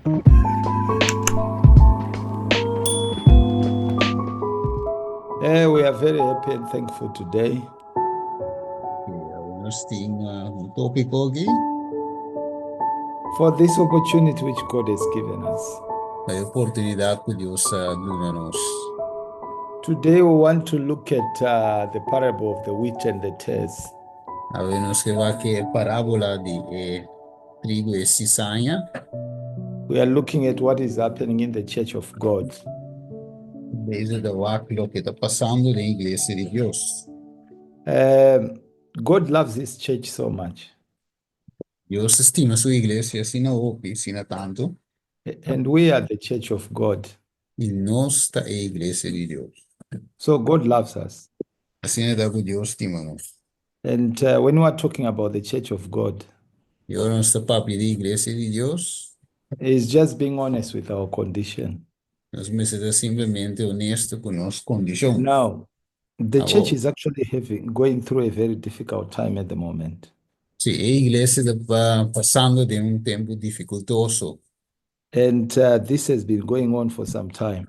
We are very happy and thankful today Nós tínhamos um tópico aqui, for this opportunity which God has given us. a oportunidade que Deus deu a nós. Today, we want to look at the parable of the wheat and the tares. Nós que vai que parábola de trigo e ciçanha. We are looking at what is happening in the church of God. Desde aquilo que está passando na igreja de Deus. God loves His church so much, Deus estima sua igreja assim ensina tanto, and we are the church of God. e nós é a igreja de Deus. So God loves us. Assim é que Deus estima nós. And when we are talking about the church of God, E agora nós está papo de igreja de Deus, it's just being honest with our condition. nós precisamos simplesmente honesto com nossa condição. Now, the church Agora, is actually going through a very difficult time at the moment. sim, a igreja está passando de tempo dificultoso. And this has been going on for some time.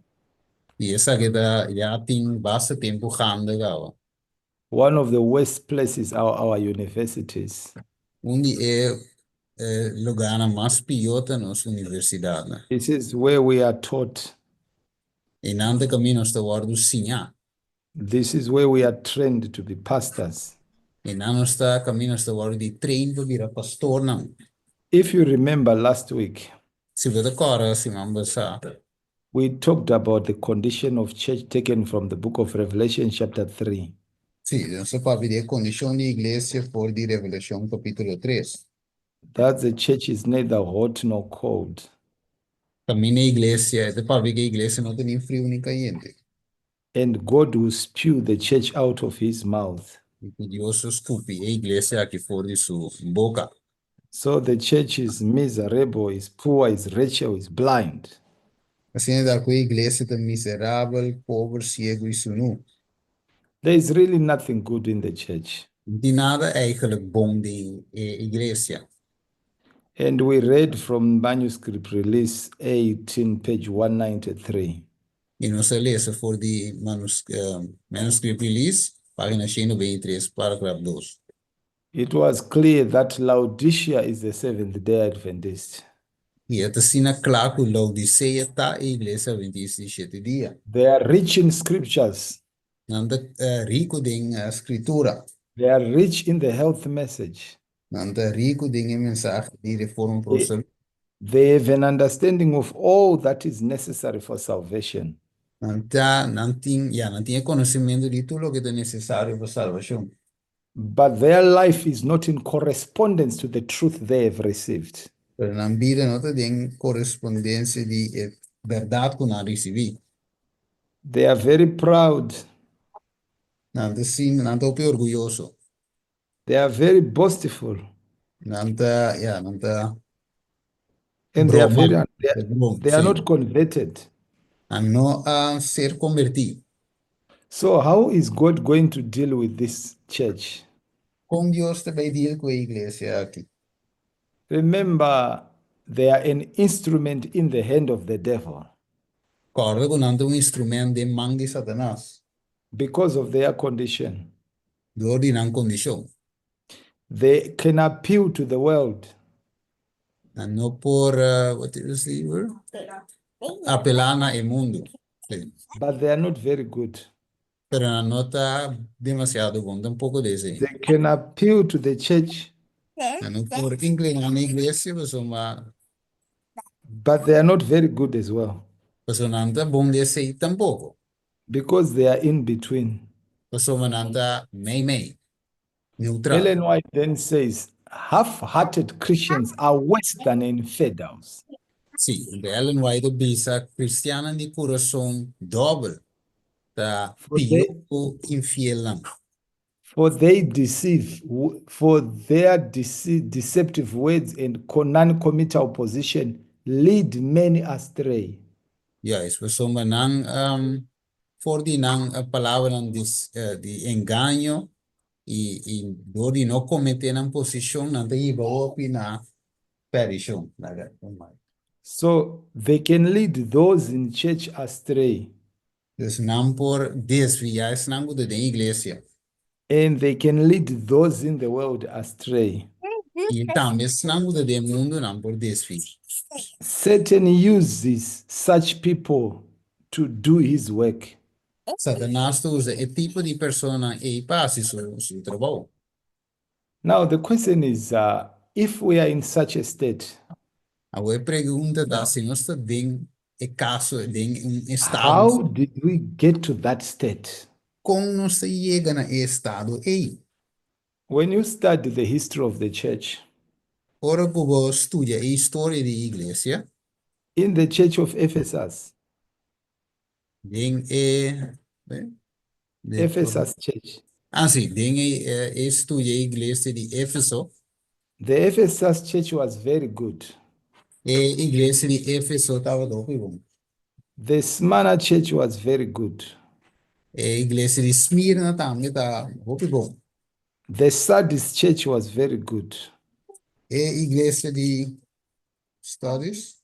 E essa que já tem bastante tempo ganhando agora. One of the worst places are our universities. Onde é lugar mais pior da nossa universidade. This is where we are taught. E nada caminho está guardado sinha. This is where we are trained to be pastors. E não está caminho está guardado de treino para virar pastor não. If you remember last week, Se você agora se passada, we talked about the condition of church taken from the book of Revelation chapter 3. sim, nós para ver a condição da igreja por de Revelação capítulo 3. That the church is neither hot nor cold. Caminho a igreja, é para ver que a igreja não tem frio nem quente. And God will spew the church out of his mouth. E que Deus escupe a igreja aqui fora de sua boca. So the church is miserable, is poor, is wretched, is blind. Assim é da que a igreja está miserável, pobre, cego e sunu. There is really nothing good in the church. Não tem nada eigenlijk bom de igreja. And we read from manuscript release 18, page 193. E nós lemos for de manuscript release, página 193, parágrafo 2. It was clear that Laodicea is the Seventh-day Adventist. E é assim claro que Laodiceia está a igreja adventista de 7 dias. They are rich in scriptures. Nanda rico em escritura. They are rich in the health message. Nanda rico em mensagem de reforma próxima. They have an understanding of all that is necessary for salvation. Não tinha conhecimento de tudo o que é necessário para a salvação. But their life is not in correspondence to the truth they have received. Pero na vida não tem correspondência de verdade que não recebi. They are very proud. Não está orgulhoso. They are very boastful. Não está And they are very they are sim. not converted. A não ser convertido. So how is God going to deal with this church? Como Deus também deal com a igreja aqui. Remember, they are an instrument in the hand of the devil. Corda com instrumento de mão de Satanás. Because of their condition. Door die não condição. They can appeal to the world. En não por, what is the word? Apelar na el mundo. But they are not very good. Pero não está demasiado bom, tampouco desse. They can appeal to the church. Não por inclinar na igreja, But they are not very good as well. Pessoa não está bom desse tampouco. Because they are in between. Pessoa não está meio, neutral. Ellen White then says, half-hearted Christians are worse than infidels. Sim, Ellen White diz a cristiana de coração doble está pior que infiel não. For they deceive, for their deceptive words and non-committal opposition lead many astray. Juist, we sommen dan voor die a palavra de engano e door die no cometer na posição na de iba opi na perishon. So they can lead those in church astray, Dus não por desviar, senão de igreja. and they can lead those in the world astray. E também senão de mundo, não por desviar. Satan uses such people to do his work. Satanás usa esse tipo de pessoa e passa seu trabalho. Now, the question is if we are in such a state, Agora pergunta da se nós está em caso, em estado, how did we get to that state? como nós chega na estado aí? When you study the history of the church, Ora que você estuda a história da igreja, in the church of Ephesus, tem Ephesus church, sim, tem estuda a igreja de Éfeso, the Ephesus church was very good. e a igreja de Éfeso estava muito bom. The Smyrna church was very good. A igreja de Esmirna também está muito bom. The Sardis church was very good. E a igreja de Sardis,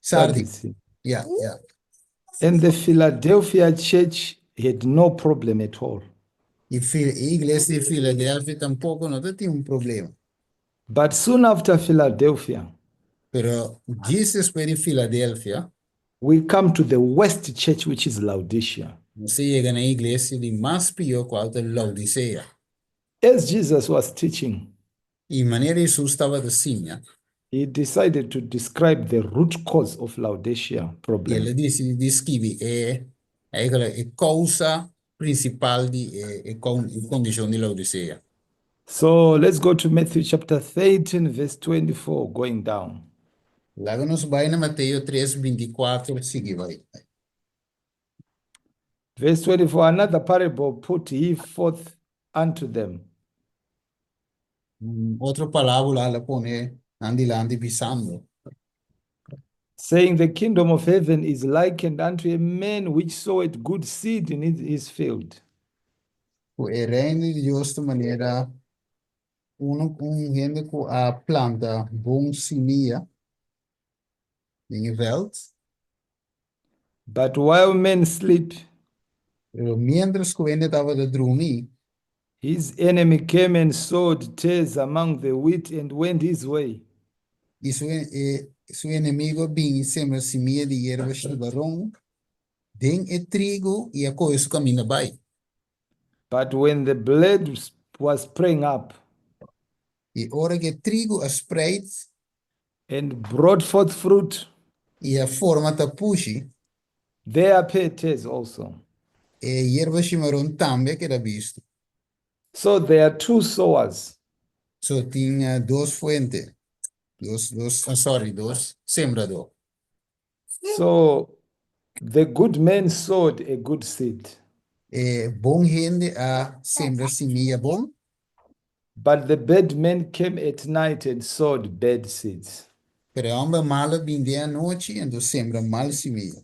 Sardis. yeah, yeah. And the Philadelphia church had no problem at all. E a igreja de Filadélfia tampouco não tem problema. But soon after Philadelphia, Pero Jesus para Filadélfia, we come to the West church, which is Laodicea. você chega na igreja de mais pior qual é Laodicea. As Jesus was teaching, E maneira Jesus estava assim, he decided to describe the root cause of Laodicea e problem. ele disse, descreve a causa principal de condição de Laodicea. So let's go to Matthew chapter 13, verse 24, going down. Lá nos vai na Mateus 3:24, sigue vai. Verse 24, another parable put he forth unto them, Outra palavra lá põe andilante pisando. saying, the kingdom of heaven is likened unto a man which sowed good seed in his field. O reino de Deus de maneira gente com a planta bom semia em veld, But while men sleep, pero mientras que ele estava de dormir, his enemy came and sowed tares among the wheat and went his way. e seu inimigo vinha sempre semia de erva chibarrão, den e trigo e a coisa caminha vai. But when the blade was sprang up E ora que trigo a spreid and brought forth fruit, e a forma ta puxi, there appeared tares also. e erva chimarrão também que era visto. So there are two sowers. Só tinha dois fuentes, dois sembrador. So the good man sowed a good seed, Bom gente a sembra semia bom, but the bad man came at night and sowed bad seeds. pero amba mala vinde à noite e então sembra mal semia.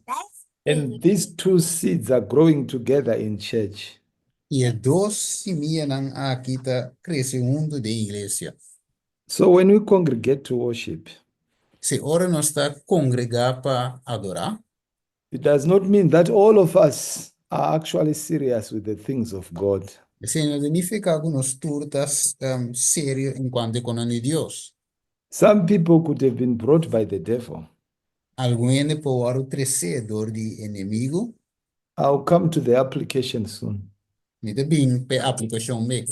And these two seeds are growing together in church. E a dois semia não aqui tá cresce junto da igreja. So when we congregate to worship, Se ora nós está congregar para adorar, it does not mean that all of us are actually serious with the things of God. isso não significa que nós turtas sério enquanto com de Deus. Some people could have been brought by the devil. Alguém pode ser trecedor de inimigo, I'll come to the application soon. me de bem pe aplicação me.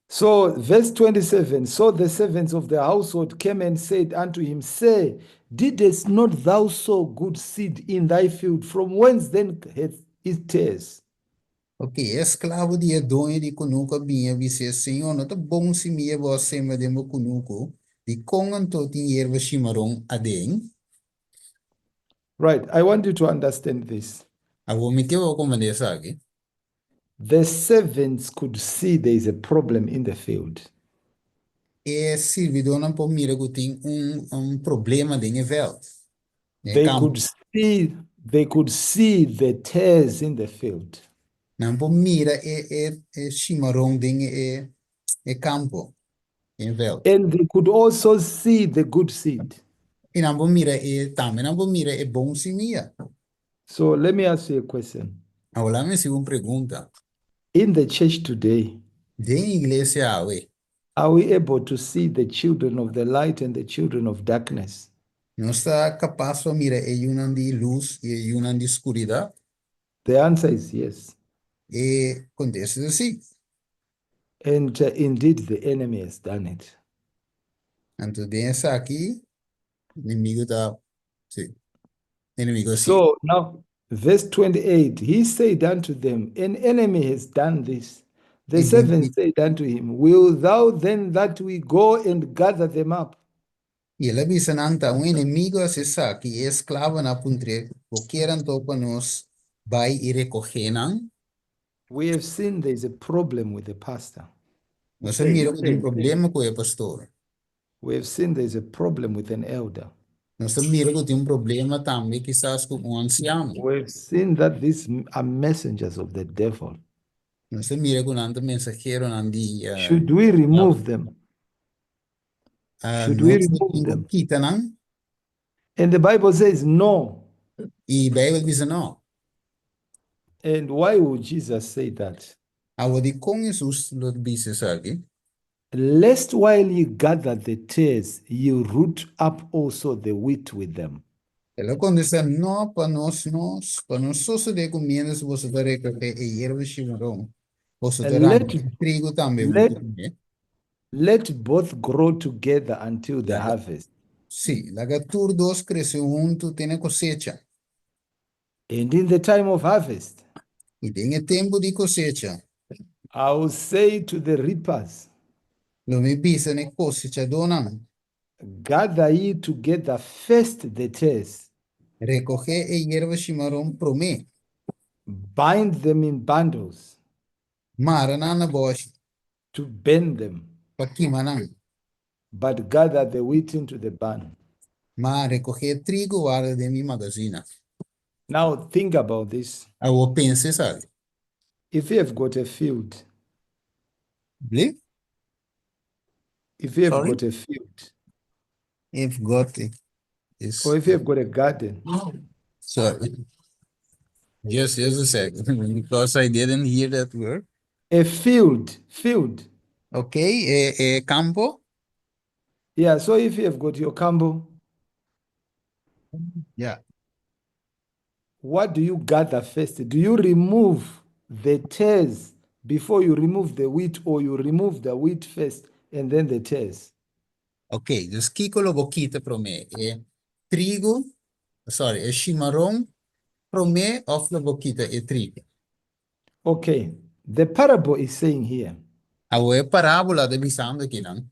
So, verse 27, so the servants of the household came and said unto him, Say, didst not thou sow good seed in thy field? From whence then hath it tares? Ok, escravo de Edom de Kunuka vinha dizer, Senhor, não tá bom se me você me demo Kunuko, de congan tot in erva chimarrão adem. Right, I want you to understand this. A vou me que vou comandar aqui. The servants could see there is a problem in the field. E servidor não pode mirar que tem problema de veld. They could see the tares in the field. Não pode mirar chimarrão de campo, em veld. And they could also see the good seed. E não vou mira e também não vou mira é bom sim minha. So let me ask you a question. Agora me se uma pergunta. In the church today, De igreja awe, are we able to see the children of the light and the children of darkness? não está capaz de mira e uma de luz e uma de escuridão. The answer is yes. E acontece assim. And indeed, the enemy has done it. Então, densa aqui, inimigo da, sim, inimigo sim. So now, verse 28, he said unto them, an enemy has done this. The E, servants said unto him, will thou then that we go and gather them up? e ela disse, nanta, um inimigo acessa que é escravo na puntre, o que eram topa nos vai e recorrer, não? We have seen there's a problem with the pastor. Nós mira que tem um problema com o pastor. We have seen there's a problem with an elder. Nós mira que tem um problema também, quizás com um ancião. We've seen that these are messengers of the devil. Nós mira que nanta mensageiro nandi, Should we remove them? Should we nós remove them? quita, não? And the Bible says no. E a Bíblia diz, não. And why would Jesus say that? Aonde com Jesus lo disse, sabe? Lest while ye gather the tares, ye root up also the wheat with them. Ela quando diz, não, para nós só se de comida se você vai recolher e erva chimarrão. Você And terá let, trigo também, let, muito bem. let both grow together until the Laga, harvest. sim, laga tur dos cresce junto, tem cosecha. And in the time of harvest, E tem tempo de cosecha. I will say to the reapers, Lo me bisa ne cosecha dona. gather ye together first the tares, Recoger e erva chimarrão promê. bind them in bundles Mara na bosch, to burn them, pa kimanang. but gather the wheat into the barn. Ma recoger trigo guarda de mi magazina. Now think about this. Eu pense, sabe? If you have got a field, Bli? if you have Sorry? got a field, If got or is if you have got a garden, sorry. Just a second, because I didn't hear that word. a field. Okay, campo. Yeah, so if you have got your cambo, Yeah. what do you gather first? Do you remove the tares before you remove the wheat, or you remove the wheat first and then the tares? Okay, dus kiko lo boquita pro me. Trigo, sorry, chimarrón pro me of lo boquita e trigo. Okay, the parable is saying here, Awe parábola de bisando aqui, não?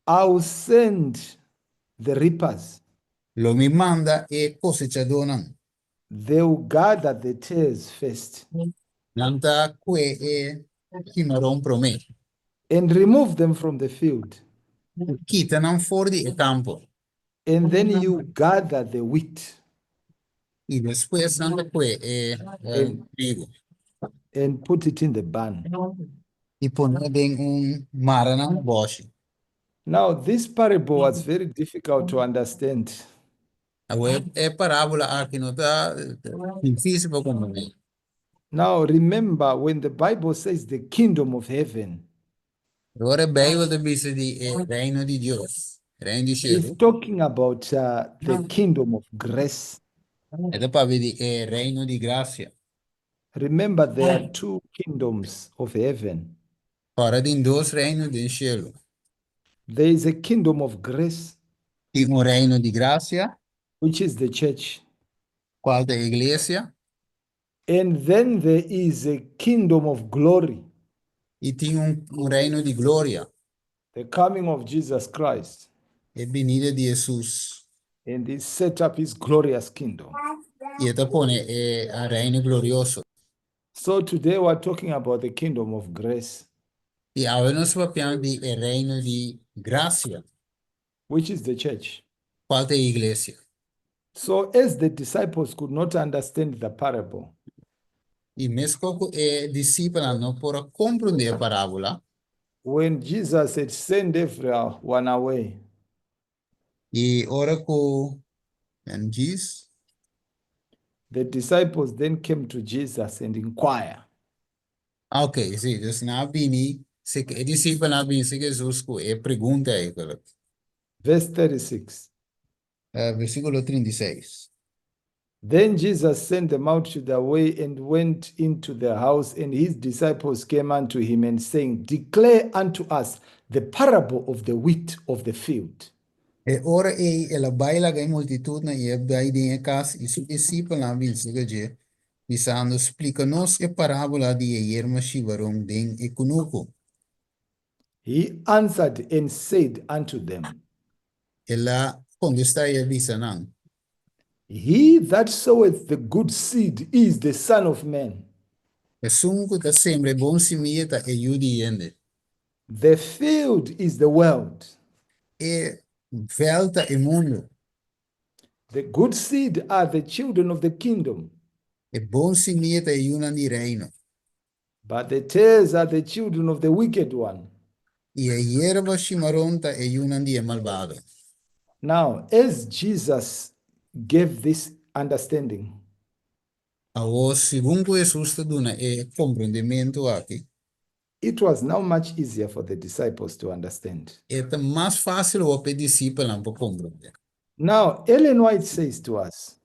I will send the reapers, Lo mi manda e cosechador, não? they will gather the tares first Nanta que chimarrón pro me. and remove them from the field, Kita não for de campo. and then you gather the wheat E depois nanta que and, trigo. and put it in the barn. E poner em marana bosch. Now, this parable was very difficult to understand. Awe parábola aqui não tá difícil para compreender. Now, remember when the Bible says the kingdom of heaven, Agora Bíblia de bisa de reino de Deus, reino de it's cielo. talking about the kingdom of grace. É da para ver de reino de graça. Remember, there are two kingdoms of heaven. Fora de dois reinos de cielo. There is a kingdom of grace, Tem reino de graça, which is the church, qual da igreja, and then there is a kingdom of glory, e tem reino de glória, the coming of Jesus Christ, é venida de Jesus. and he set up his glorious kingdom. E está pone a reino glorioso. So today we're talking about the kingdom of grace, E agora nós falamos de reino de graça, which is the church. qual da igreja. So, as the disciples could not understand the parable, E mesmo que discípulos não podem compreender a parábola, when Jesus had sent everyone away, E ora ko en diz, The disciples then came to Jesus and inquire. ok, sim, dus na bini, se que discípulo na bini, se que Jesus ko e pergunta aí, Verse 36. versículo 36. Then Jesus sent them out to their way and went into the house, and his disciples came unto him and saying, Declare unto us the parable of the wheat of the field. E ora ela baila gai multitud na e bai de cas e su discípulo na bini, se que je, bisando explica-nos e parábola de yerma shivarom den e kunuko. He answered and said unto them, Ela, quando está aí, bisanang, He that soweth the good seed is the Son of Man. e sunko ta sempre bom simieta e yudi yende. The field is the world. E velta e mundo. The good seed are the children of the kingdom, E bom simieta e yunan di reino. but the tares are the children of the wicked one. E a hierba chimaronta e yunan di e malvado. Now, as Jesus gave this understanding, Awo, segundo Jesus te duna e compreendimento aqui, it was now much easier for the disciples to understand. é mais fácil o pe discípulo para compreender. Now, Ellen White says to us,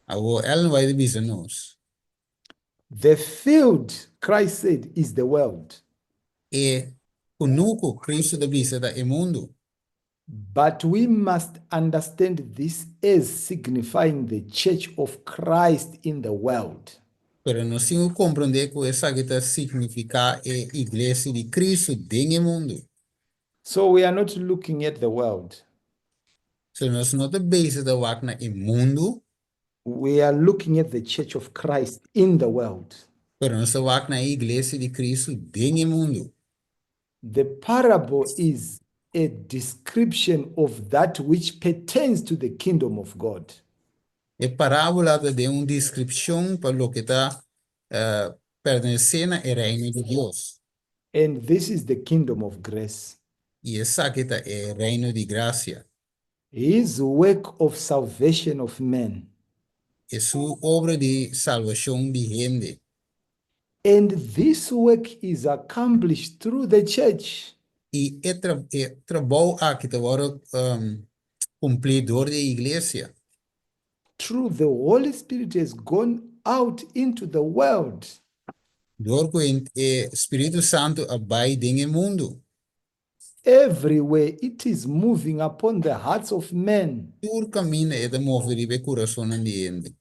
Awo, ela vai dizer nos. the field, Christ said, is the world. E conuco Cristo da bisa da e mundo. But we must understand this as signifying the church of Christ in the world. Pero nós temos que compreender que essa que significa é igreja de Cristo dentro do mundo. So we are not looking at the world. Se nós não estamos base da wak e mundo, We are looking at the church of Christ in the world. pero nós wak na igreja de Cristo dentro do mundo. The parable is a description of that which pertains to the kingdom of God. E parábola de uma descrição para o que está pertencendo ao reino de Deus. And this is the kingdom of grace. E essa que está é reino de graça. His work of salvation of men. É sua obra de salvação de gente. And this work is accomplished through the church. E é trabalho aqui que agora cumpridor da igreja. Through the Holy Spirit has gone out into the world. Door que o Espírito Santo abai dentro do mundo. Everywhere it is moving upon the hearts of men. Tur caminha é de mover o coração de gente.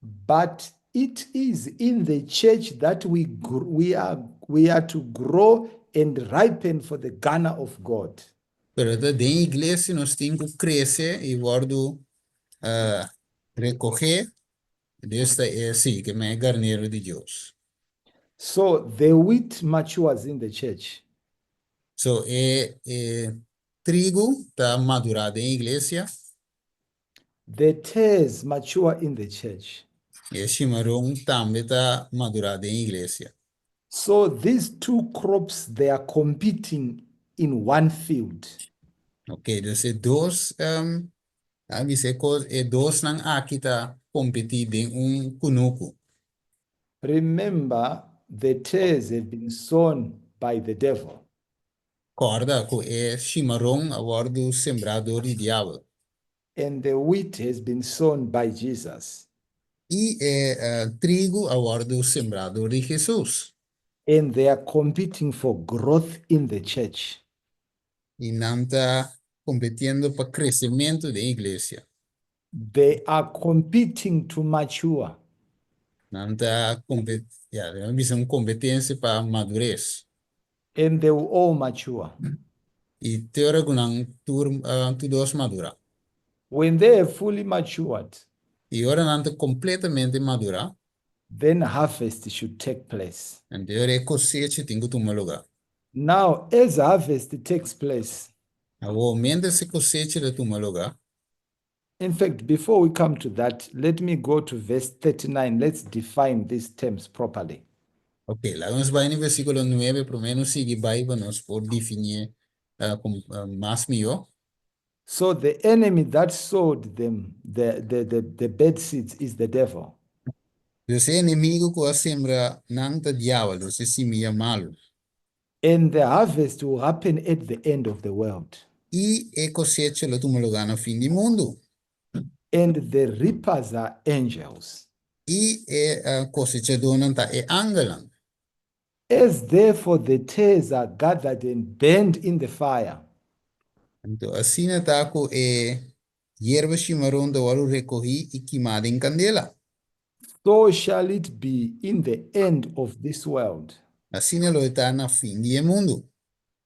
But it is in the church that we are to grow and ripen for the Ghana of God. Pero da dentro da igreja nós temos que crescer e guardo recoger desta é assim que é garneiro de Deus. So the wheat matures in the church. So trigo está madurado em igreja. The tares mature in the church. E chimarrão também está madurado em igreja. So these two crops, they are competing in one field. Ok, dus é dois é dois não aqui está competindo em kunuku. Remember, the tares have been sown by the devil. Corda que é chimarrão agora do sembrador de diabo. And the wheat has been sown by Jesus. E trigo agora do sembrador de Jesus. And they are competing for growth in the church. E não está competindo para crescimento da igreja. They are competing to mature. Não está competindo competência para madurez. And they will all mature. E teoria que não todos madura. When they have fully matured, E agora não está completamente madura. then harvest should take place. Então, teoria cosecha tem que tomar lugar. Now, as harvest takes place, Agora, momento se cosecha de tomar lugar. in fact, before we come to that, let me go to verse 39. Let's define these terms properly. Ok, lá vamos vai no versículo 9, pelo menos sigue vai para nós por definir mais melhor. So the enemy that sowed them the bad seeds is the devil. Dus o inimigo que sembra não tá diabo, se semia malo. And the harvest will happen at the end of the world. E cosecha lo tu lugar no fim do mundo. And the reapers are angels. E cosechador não tá angelan. As therefore the tares are gathered and burned in the fire, Então, assim tá com hierba chimarrão do oro recorri e queimada em candela. so shall it be in the end of this world. Assim lo está na fim do mundo.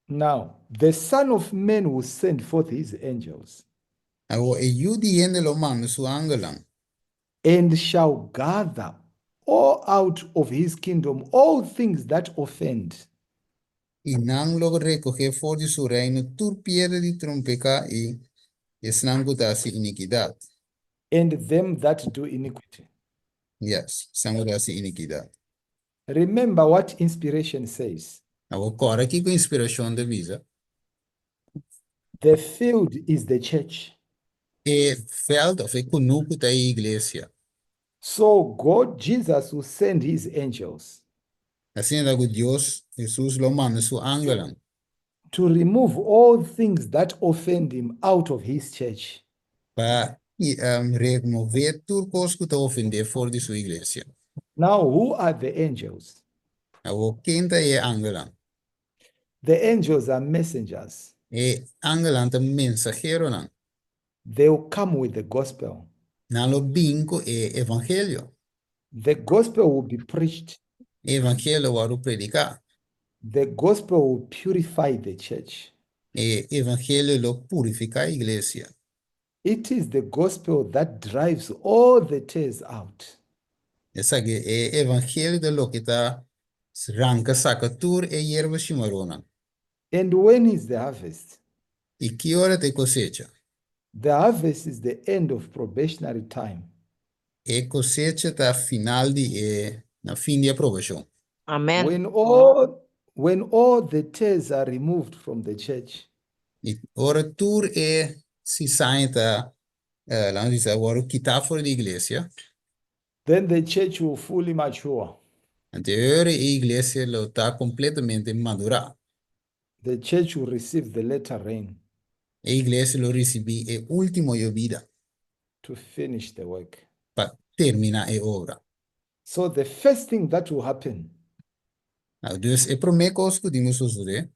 Now, the Son of Man will send forth his angels Agora, yudi yende lo mando su angelan. and shall gather all out of his kingdom all things that offend, E não logo recorrer for de su reino, tur pierde de trompeca e esnangudasi iniquidade. and them that do iniquity. Yes, sangudasi iniquidade. Remember what inspiration says. Agora, aqui com inspiração da visa, The field is the church. e veld of e kunuku da igreja. So God, Jesus, will send his angels Assim da Deus, Jesus lo manda su angelan. to remove all things that offend him out of his church. Para remover tudo que te ofender for de sua igreja. Now, who are the angels? Agora, quem tá é angelan? The angels are messengers. E angelan tá mensageiro não. They will come with the gospel. Não lo binco é evangelho. The gospel will be preached. Evangelho waru predicar. The gospel will purify the church. E evangelho lo purifica a igreja. It is the gospel that drives all the tares out. Essa é evangelho de lo que tá arranca sacatur e hierba chimarrona. And when is the harvest? E que hora te cosecha? The harvest is the end of probationary time. E cosecha tá final de na fim de aprovação. Amen. When all the tares are removed from the church, E ora tur si sai tá lá diz agora quitar fora da igreja. then the church will fully mature. Anterior a igreja lo tá completamente madura. The church will receive the latter rain A igreja lo recebi e último llovida to finish the work. para terminar a obra. So the first thing that will happen Nou, dus a primeira coisa que podemos fazer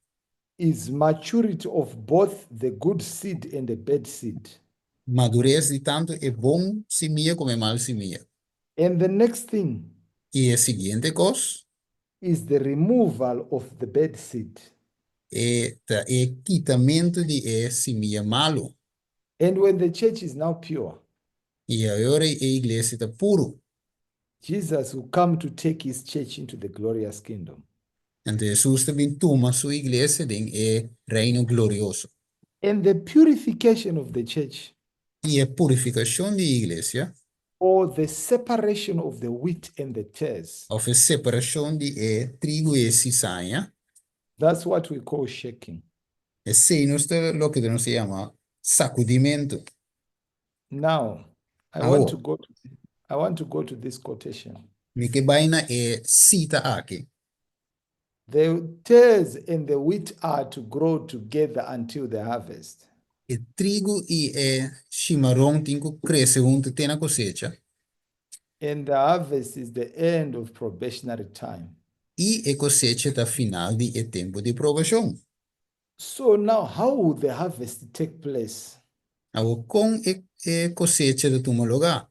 is maturity of both the good seed and the bad seed. madurez de tanto é bom semilla como é mal semilla. And the next thing E a seguinte coisa is the removal of the bad seed. é o quitamento de semilla malo. And when the church is now pure, E agora a igreja está puro. Jesus will come to take his church into the glorious kingdom. Então Jesus também toma sua igreja em reino glorioso. And the purification of the church, E a purificação da igreja, or the separation of the wheat and the tares, ou a separação de trigo e cizaña, that's what we call shaking. é signos de lo que se llama sacudimento. Now, I want to go to this quotation. Mi que vaina cita aqui. The tares and the wheat are to grow together until the harvest. E trigo e chimarrão tem que crescer junto até na cosecha. And the harvest is the end of probationary time. E a cosecha está final de tempo de provação. So now, how will the harvest take place? Agora, com a cosecha de tomar lugar,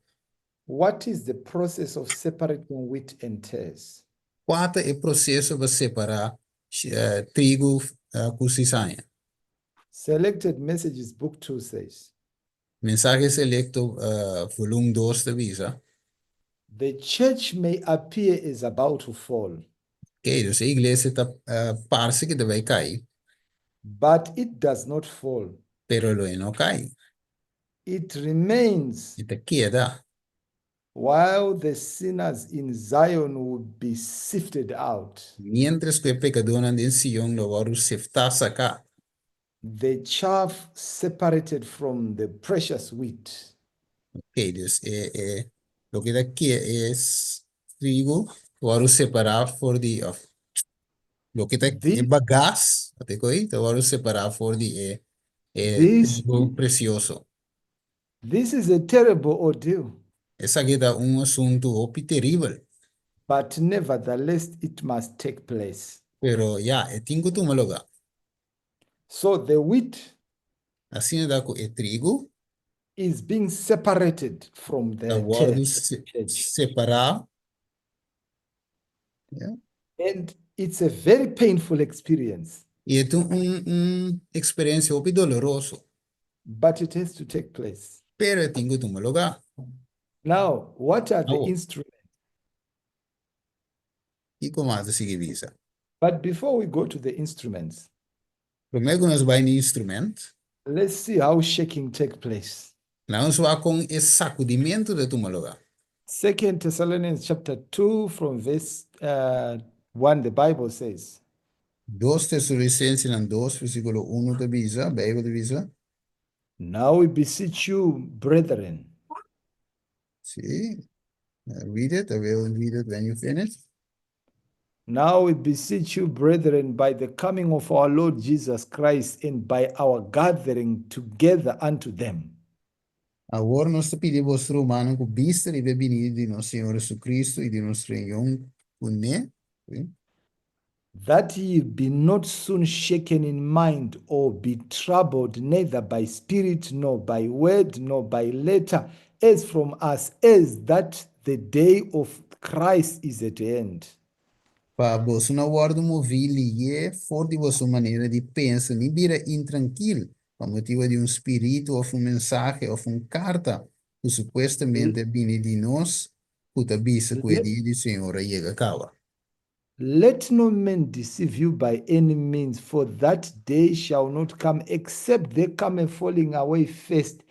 What is the process of separating wheat and tares? qual é o processo para separar trigo com cizaña? Selected Messages Book 2 says, Mensagem selecto, volume 2 da visa. the church may appear as about to fall, Ok, dus a igreja está parece que deve cair, but it does not fall. pero não cai. It remains E te queda while the sinners in Zion will be sifted out. mientras que o pecador anda em Sion lo va a seftar sacar. the chaff separated from the precious wheat. Ok, dus lo que daqui trigo, waru separar for die, of lo que é This, bagaço, até coi, waru separar for die this, trigo precioso. this is a terrible ordeal, Essa aqui dá assunto opi terrível, but nevertheless it must take place. pero ya, tingo tu maloga. So the wheat Assim dá com trigo, is being separated from da the tares, waru church. separar, yeah. And it's a very painful experience, E é experiência opi doloroso, but it has to take place. pero tingo tu maloga. Now, what are the Oh, instruments? e como a seguir visa? But before we go to the instruments, Primeiro nós vai no instrumento, let's see how shaking take place. nós vai com esse sacudimento de tu maloga. Second Thessalonians chapter 2 from verse 1, the Bible says, 2 Tessalonicenses 2, versículo 1 de visa, Bijbel de visa. now we beseech you, brethren, See, read it. I will read it when you finish. now we beseech you, brethren, by the coming of our Lord Jesus Christ and by our gathering together unto them, Agora nós te pedimos vostro humano com vista e venida de nosso Senhor Jesus Cristo e de nosso Senhor, né? that ye be not soon shaken in mind or be troubled, neither by spirit, nor by word, nor by letter, as from us, as that the day of Christ is at hand. Para você não guarda movido e for de vossa maneira de pensar, nem vira intranquilo, por motivo de espírito ou mensagem ou carta, que supostamente vem de nós, que a vista que o Let, dia do Senhor chega a cabo. let no man deceive you by any means, for that day shall not come except there come a falling away first,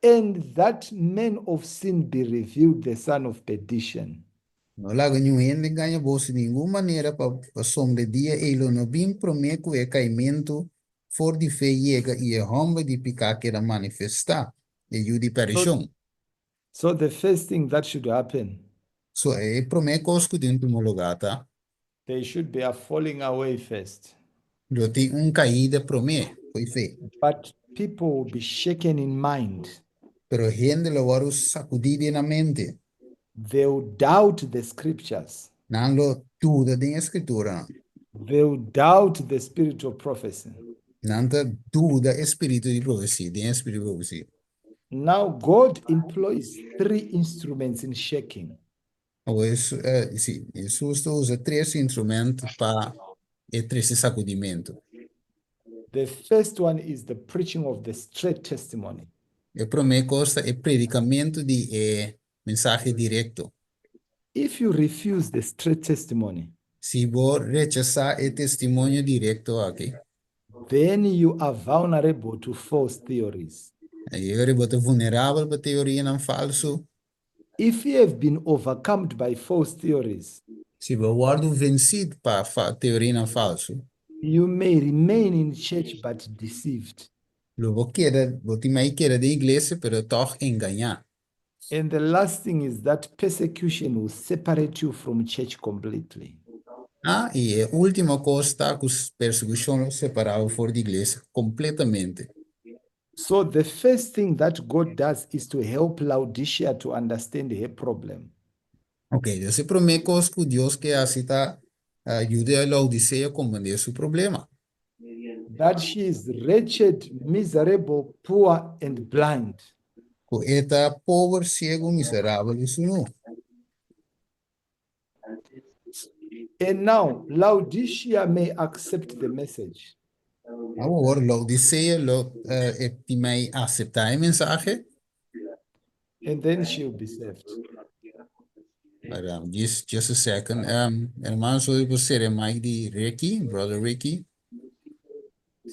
and that man of sin be revealed, the son of perdition. Não laga nenhum ende ganha bolsa de nenhuma maneira para sombra dia ele não bem prometo é caimento for de fé chega e é homem de picar que era manifestar e o de So, perishão. so the first thing that should happen, So é prometo conosco dentro do lugar, tá? there should be a falling away first. Eu tenho caída prometo, foi fé. But people will be shaken in mind. Pero gente lo va a sacudir na mente. They will doubt the scriptures. Não lo tudo da escritura. They will doubt the spirit of prophecy. Não tá tudo espírito de profecia, de espírito de profecia. Now, God employs three instruments in shaking. Ou isso, sim, Jesus usa três instrumentos para esse sacudimento. The first one is the preaching of the straight testimony. O primeiro costa é predicamento de mensagem direto. If you refuse the straight testimony, Se você rechazar o testemunho direto aqui, then you are vulnerable to false theories. aí você é vulnerável para teoria não falso. If you have been overcome by false theories, Se você é vencido para teoria não falso, you may remain in church but deceived. você mais quer da igreja, pero toch enganar. And the last thing is that persecution will separate you from church completely. Ah, e a última coisa está que os perseguições separavam fora da igreja completamente. So the first thing that God does is to help Laodicea to understand her problem. Ok, esse primeiro coisa que Deus quer aceitar ajuda a Laodiceia a compreender seu problema. That she is wretched, miserable, poor, and blind. Que está pobre, cego, miserável e sunu. And now Laodicea may accept the message. Agora, Laodiceia é também aceitar a mensagem. And then she'll be saved. But just a second. Hermano, soy você é mic de Ricky, brother Ricky.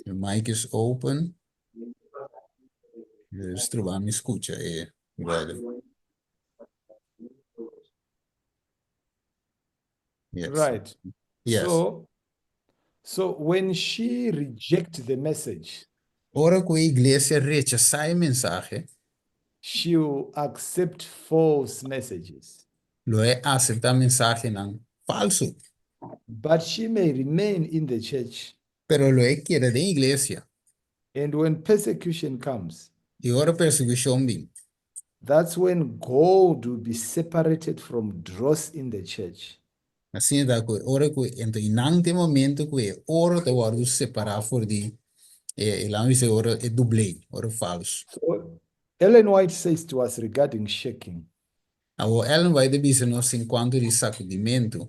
The mic is open. Estrubam me escucha, brother. Yes. Right. Yes. So when she rejects the message, Ora que a iglesia rechaza el mensaje, she'll accept false messages. lo acepta mensaje nan falso, But she may remain in the church. pero lo quiere de iglesia. And when persecution comes, Y ora persecución bin. that's when gold will be separated from dross in the church. Assim da que ora que então inante momento que ora te guardo separar for di e lá me se ora é dublê, ora falso. So Ellen White says to us regarding shaking, Avo Ellen vai de bisa no 50 di sacudimento.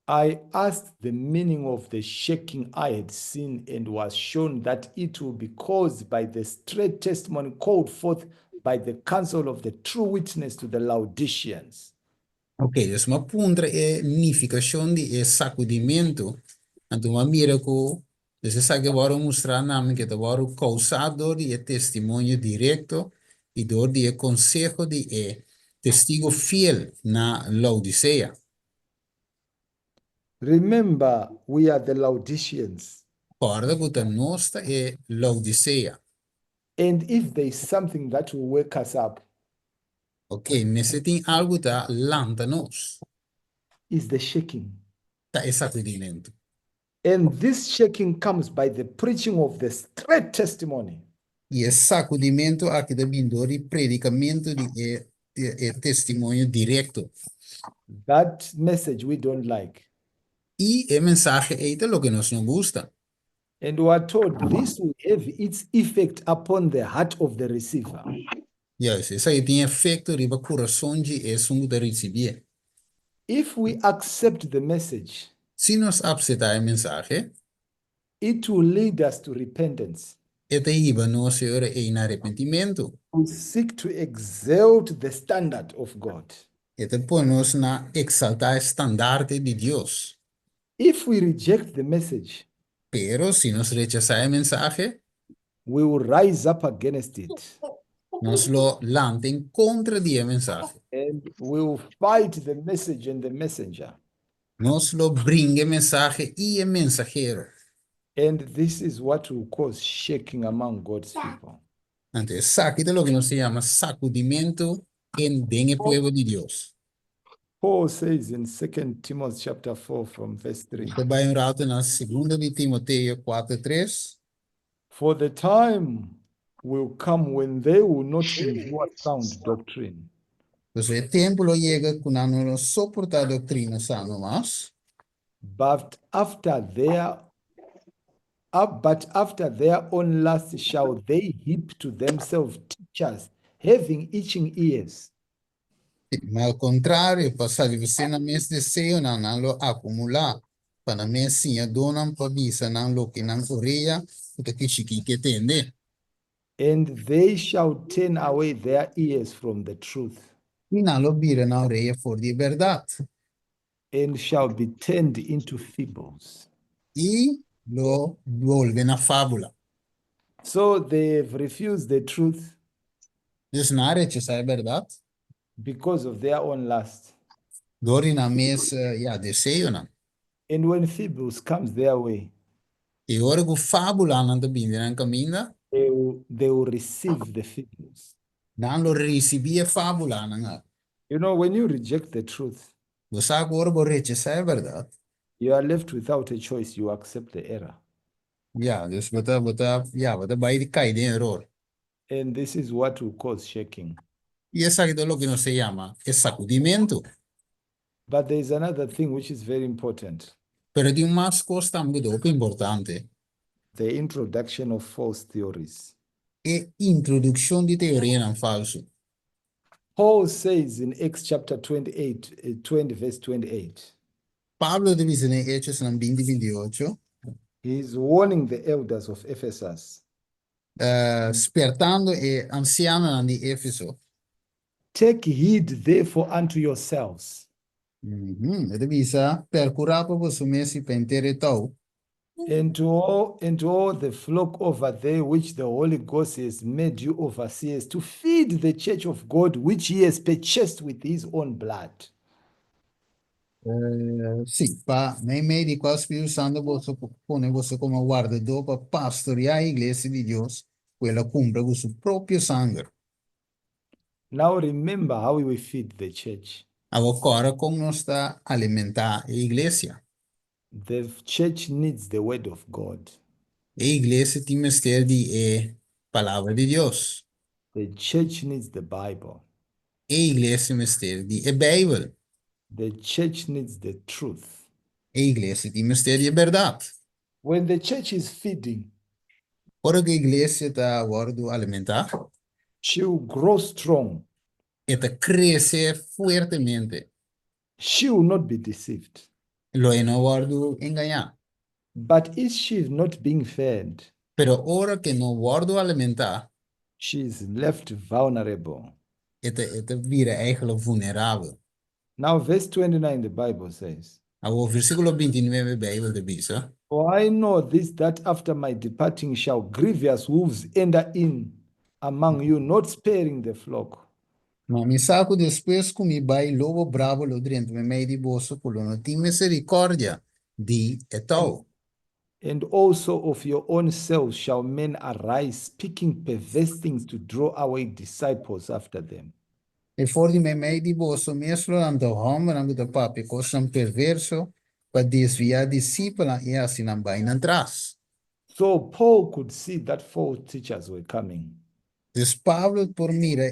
I asked the meaning of the shaking I had seen and was shown that it will be caused by the straight testimony called forth by the counsel of the true witness to the Laodiceans. Ok, dus uma puntra é nificação de sacudimento. Então uma mira que dus essa que vou mostrar na mim que te vou causado de testemunho direto e dor de consejo de testigo fiel na Laodicea. Remember, we are the Laodiceans. Guarda que a nostra é Laodicea. And if there is something that will wake us up, Ok, mas se tem algo tá lanta nos, is the shaking. tá é sacudimento. And this shaking comes by the preaching of the straight testimony. E é sacudimento aqui da bindori predicamento de testemunho direto. That message we don't like. E é mensagem é lo que nós não gusta. And we are told this will have its effect upon the heart of the receiver. Yes, isso aí tem efeito riba coração de sungo de receber. If we accept the message, Se nós aceitar a mensagem, it will lead us to repentance. é iba nós ora em arrependimento. We seek to exalt the standard of God. É põe nós na exaltar estandarte de Deus. If we reject the message, Pero se nós rechazar a mensagem, we will rise up against it. nós lo lantem contra de mensagem. And we will fight the message and the messenger. Nós lo bringe mensagem e mensageiro. And this is what will cause shaking among God's people. Então, saque de lo que nos se chama sacudimento en el pueblo de Dios. Paul says in 2 Timothy chapter 4 from verse 3, Você vai um rato na segunda de Timoteo 4:3. for the time will come when they will not endure sound doctrine, Pues el tiempo lo llega cuando no soporta doctrina sana más, but after their own lust shall they heap to themselves teachers having itching ears, mas al contrario, pasar de você na mes deseo na lo acumular, para mim sim, donan pa bisa na lo que nan korea, puta que chiqui que tende, and they shall turn away their ears from the truth, y na lo bira na oreja for de verdad, and shall be turned into fables. y lo vuelven a fábula. So they've refused the truth Dus na rechazar verdad, because of their own lust. dori na mes, deseo na. And when fables comes their way, E ora go fábula nan de binde nan caminha, they will receive the fables. nan lo recibia fábula nan. You know, when you reject the truth, Você agora vou rechazar verdade. you are left without a choice. You accept the error. Ja, dus wat bij de caída en error. And this is what will cause shaking. Y es aquí lo que no se llama es sacudimiento. But there is another thing which is very important, Pero de más cosa muy importante. the introduction of false theories. E introducción de teoría en falso. Paul says in Acts chapter 28, 20, verse 28, Pablo dice en Hechos en 20:28, he is warning the elders of Ephesus. despertando ancianos de Éfeso. Take heed therefore unto yourselves Ele dice, percurar por su mesi pentere tau, and to all the flock over there which the Holy Ghost has made you overseers, to feed the church of God which he has purchased with his own blood. Sì, pa, nei meio di qual Spirito Santo você pone você como guardador para pastorear a igreja de Deus, ela cumpre com seu próprio sangue. Now remember how we feed the church. Agora, como nós está alimentar a igreja? The church needs the word of God. A igreja tem mistério de palavra de Deus. The church needs the Bible. A igreja mistério de Bíblia. The church needs the truth. A igreja tem mistério de verdade. When the church is feeding, Ora que a igreja está agora do alimentar, she will grow strong. ela cresce fortemente. She will not be deceived. Lo não guardo enganar. But if she is not being fed, Pero ora que não guardo alimentar, she is left vulnerable. ela vira eigenlijk vulnerável. Now, verse 29, the Bible says, O versículo 29 Bíblia diz, For I know this, that after my departing shall grievous wolves enter in among you, not sparing the flock. mas me saco depois comi bai lobo bravo lo dentro me meio de bolso por não tem misericórdia de And, etal. and also of your own selves shall men arise, speaking perverse things to draw away disciples after them. E for di me meio de bolso mesmo ando home ando da papi coisa perverso para desviar discípula e assim não vai atrás. So Paul could see that false teachers were coming. Dus Pablo por mira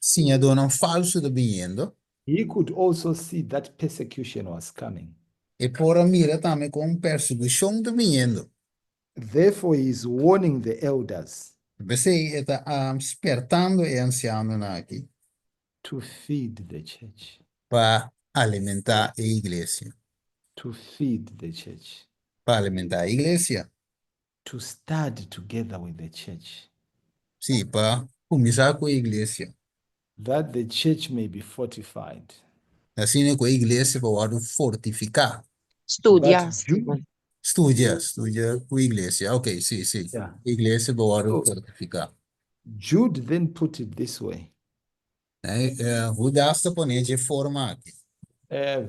sim dona um falso de vindo He could also see that persecution was coming. e por mira também com perseguição de vindo. Therefore, he is warning the elders Você está despertando e anciano aqui to feed the church. para alimentar a igreja. To feed the church. Para alimentar a igreja. To study together with the church. Sim, para começar com a igreja. That the church may be fortified. Assim é com a igreja para fortificar. But Studia, Jude, Stephen. Estudia com a igreja. Ok, sim, sim. yeah. Igreja para So fortificar. Jude then put it this way. Hoe das te poner de forma aqui?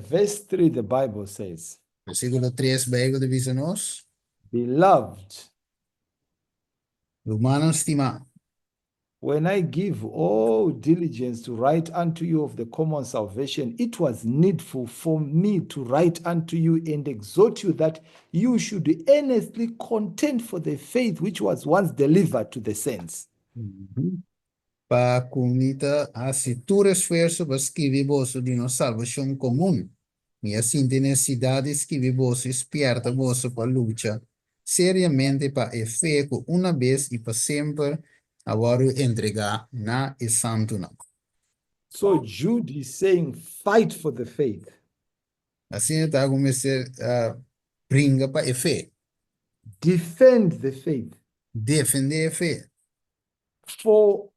Verse 3, the Bible says, Versículo 3, Bíblia diz nos, Beloved, humano estima, when I give all diligence to write unto you of the common salvation, it was needful for me to write unto you and exhort you that you should earnestly contend for the faith which was once delivered to the saints. para comunidade, assim, tu esforço para escrever bolso de uma salvação comum. E assim, tem necessidade de escrever bolso, esperta bolso para luta, seriamente para efeito, uma vez e para sempre, agora entregar na e santo não. So Jude is saying, fight for the faith. Assim, está começando a brincar para efeito, Defend the faith. defender a fé. For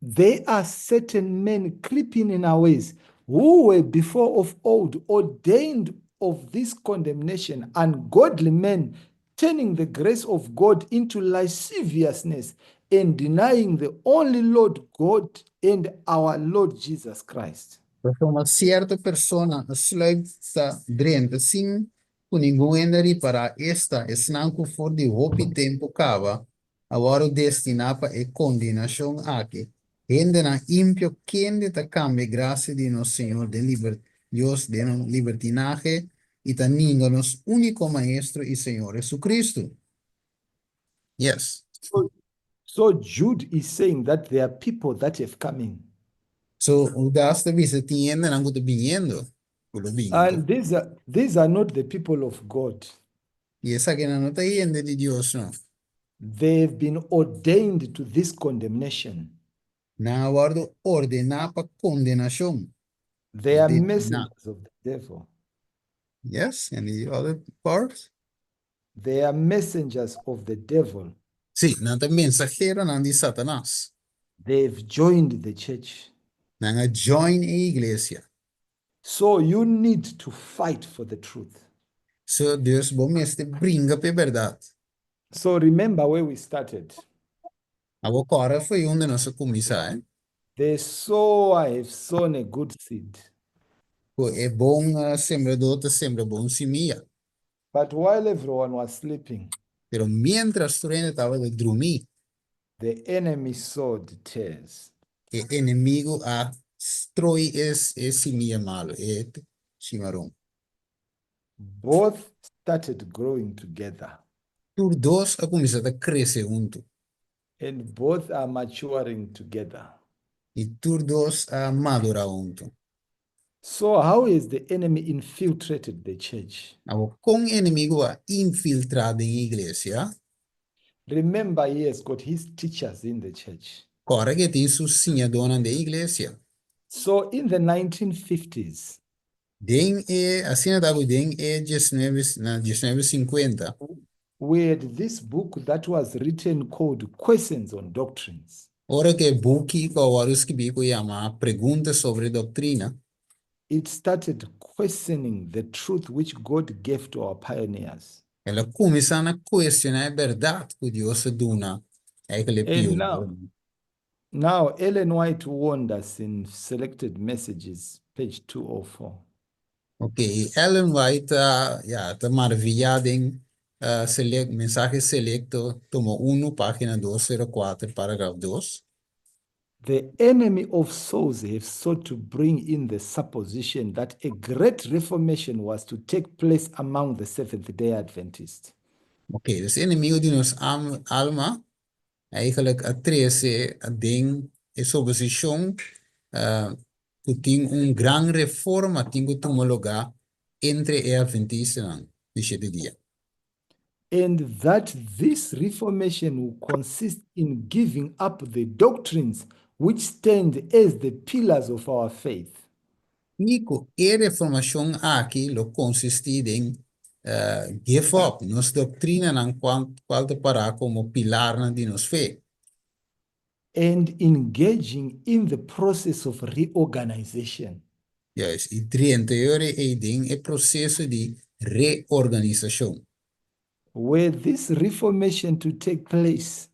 there are certain men creeping in our ways who were before of old ordained of this condemnation, ungodly men turning the grace of God into lasciviousness and denying the only Lord God and our Lord Jesus Christ. Porque uma certa pessoa sluita dentro sim, com ninguém para esta, esnanco for de hopi tempo cava, agora destinada é condenação aqui. Ainda na ímpio, quem te cambia graça de nosso Senhor de Deus de libertinaje e taninga nos único Maestro e Senhor Jesucristo. Yes. So Jude is saying that there are people that have come in. So, o das te visitiendo, não te viniendo, lo viniendo. And these are not the people of God. E essa que não está yendo de Deus, não. They've been ordained to this condemnation. Na guardo ordenar para condenação. They are Destinado. messengers of the devil. Yes, and the other part? They are messengers of the devil. Sì, não tem mensageiro não de Satanás. They've joined the church. Não join a igreja. So you need to fight for the truth. So Deus bom este brinca para verdade. So remember where we started. Agora foi onde nós começamos. The sower have sown a good seed. É bom sembrador te sembra bom semilla. But while everyone was sleeping, Pero mientras tu estava de dormir, the enemy sowed tares. o inimigo a destrói esse semilla malo, é chimarrão. Both started growing together, Por dois a começar a crescer junto. and both are maturing together. E por dois a madurar junto. So, how has the enemy infiltrated the church? Agora, com o inimigo a infiltrado em igreja, Remember, he has got his teachers in the church. agora que tem sua senhadona da igreja. So, in the 1950s, Den é, assim na den é 19, na 1950. we had this book that was written called Questions on Doctrines. Ora que buki ko warus que bico chama perguntas sobre doutrina, It started questioning the truth which God gave to our pioneers. ela começa a questionar a verdade que Deus dona a aquele And pioneiro. now Ellen White warned us in Selected Messages, page 204. Ok, Ellen White ja, tá maravilhada em mensagem selecto, tomo 1, página 204, parágrafo 2. The enemy of souls have sought to bring in the supposition that a great reformation was to take place among the Seventh day Adventists. Ok, dus inimigo de nos alma, eigenlijk a 13, a ding, is opposition, que tem gran reforma, tem que tomar lugar entre os adventistas, dice de dia. And that this reformation will consist in giving up the doctrines which stand as the pillars of our faith. Nico, e reformação aqui lo consiste em give up nos doutrina nan qual te para como pilar na de nos fé. And engaging in the process of reorganization. Juist, e 30 ore e ding e processo de reorganização. Were this reformation to take place,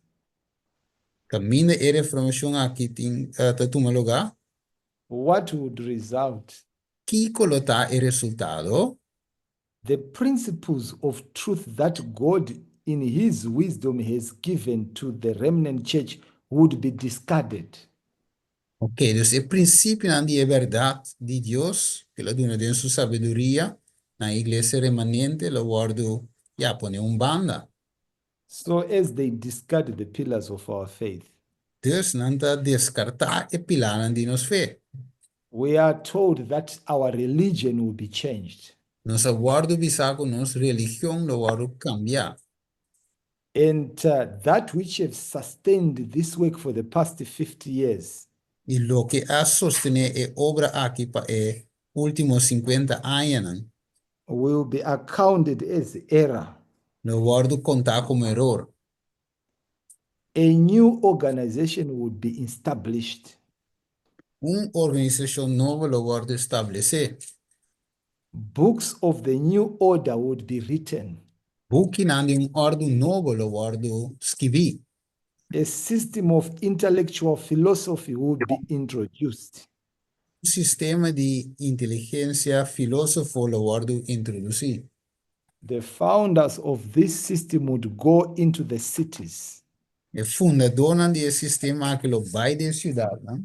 Caminho e reformação aqui tem te toma lugar, what would result? que colota e resultado, The principles of truth that God, in His wisdom, has given to the remnant church would be discarded. ok, dus o princípio na de verdade de Deus, que lo dona de sua sabedoria, na igreja remanente, lo guardo, ya pone banda. So, as they discard the pillars of our faith, Dus nanta descartar e pilar de nos fé. we are told that our religion will be changed. Nos guardo bisaco, nos religião lo guardo cambiar. And that which has sustained this work for the past 50 years E lo que ha sostener e obra aqui pa e últimos 50 anos, will be accounted as error. lo guardo contar como error. A new organization would be established. Organização nova lo guardo estabelecer. Books of the new order would be written. Buki na de ordem novo lo guardo escrever. A system of intellectual philosophy would be introduced. Sistema de inteligência filósofo lo guardo introduzir. The founders of this system would go into the cities E fundador de sistema que lo vai de cidade, né?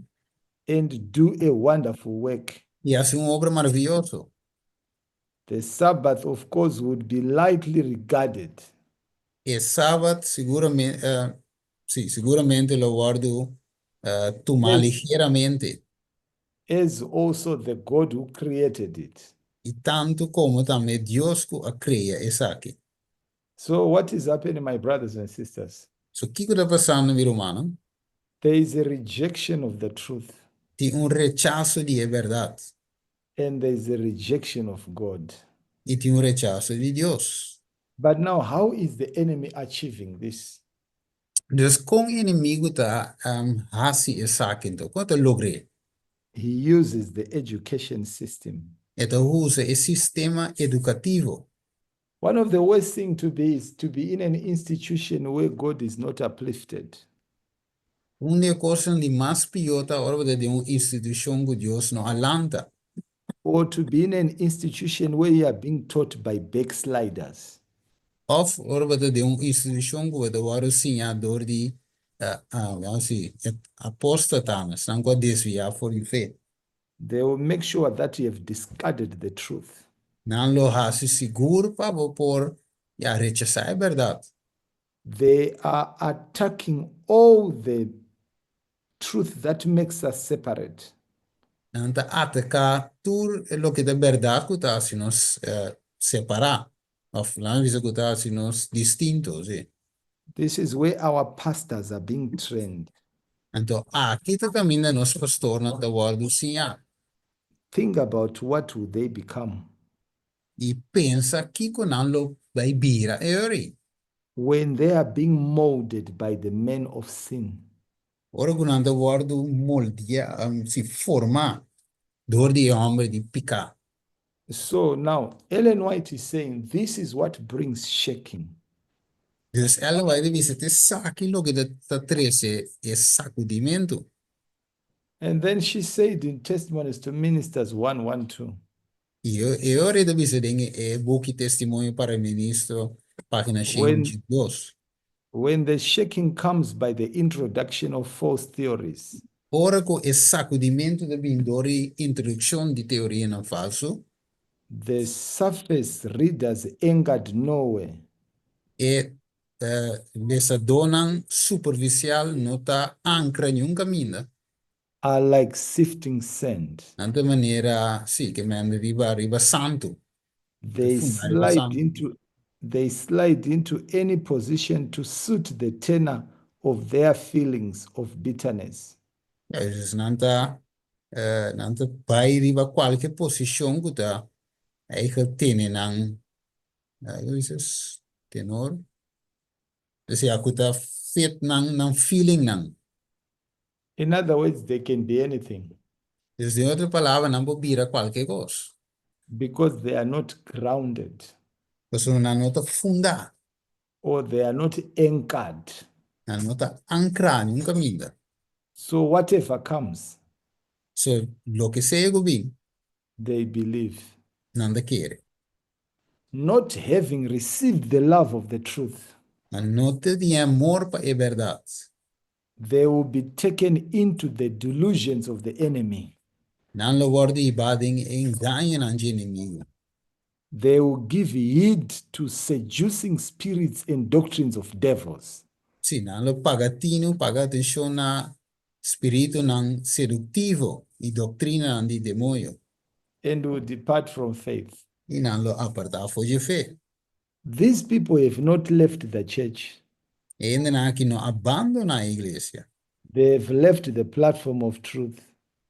and do a wonderful work. E hace obra maravilhoso. The Sabbath, of course, would be lightly regarded. E sábado, seguramente, sim, seguramente lo guardo tomar Yes. ligeiramente. As also the God who created it. E tanto como também Deus que a cria essa aqui. So, what is happening, my brothers and sisters? So, o que está passando, meu irmão? There is a rejection of the truth, Tem rechaço de verdade. and there is a rejection of God. E tem rechaço de Deus. But now, how is the enemy achieving this? Dus com o inimigo está assim essa aqui, então, quanto logrei? He uses the education system. Então, usa o sistema educativo. One of the worst things to be is to be in an institution where God is not uplifted. Uma coisa de mais pior tá hora de uma instituição que Deus não alanta. or to be in an institution where you are being taught by backsliders. Of ora wat de een institution go de waru sinha door die vamos assim, apostatanas, não go desviar for die fé. They will make sure that you have discarded the truth. Não lo hasi seguro para por ja rechazar a verdade. They are attacking all the truth that makes us separate. Não tá atacar tudo lo que de verdade que tá se nos separar. Of lá visa que tá se nos distintos, eh. This is where our pastors are being trained. Então, aqui tá caminho nos pastor na da word sinha. Think about what will they become E pensa que quando lo vai bira é ori. when they are being molded by the men of sin. Ora quando word moldia, si forma door die homem de picar. So now Ellen White is saying this is what brings shaking. Dus ela vai dizer que saque lo que tá trece é sacudimento. And then she said in Testimonies to Ministers 112, E eu ora de dizer é book testemunho para ministro, página when 102. when the shaking comes by the introduction of false theories, Ora com é sacudimento de vindori introdução de teoria não falso, the surface readers angered nowhere. é dessa dona superficial não tá ancra nenhum caminho. Are like sifting sand. De maneira, sim, que me riba santo. They Fundar riba slide santo. into they slide into any position to suit the tenor of their feelings of bitterness. Dus não tá vai riba qualquer posição que tá eigen tenen ang hoe is het tenor. Dus ja, que tá fit nang feeling nang. In other words, they can be anything Dus de outra palavra não bobira qualquer coisa. because they are not grounded Pues una nota funda, or they are not anchored. una nota ancrada en un camino. So whatever comes, So, lo que sea que they believe. nada quiere. Not having received the love of the truth, No te di amor para a verdade. they will be taken into the delusions of the enemy. Não lo guarda e badem enganam ang inimigo. They will give heed to seducing spirits and doctrines of devils. Sim, não lo pagatino, paga atenção na espírito não sedutivo e doutrina de demônio. And will depart from faith. E não lo apartar de fé. These people have not left the church. E ainda não que não abandona a igreja. They have left the platform of truth.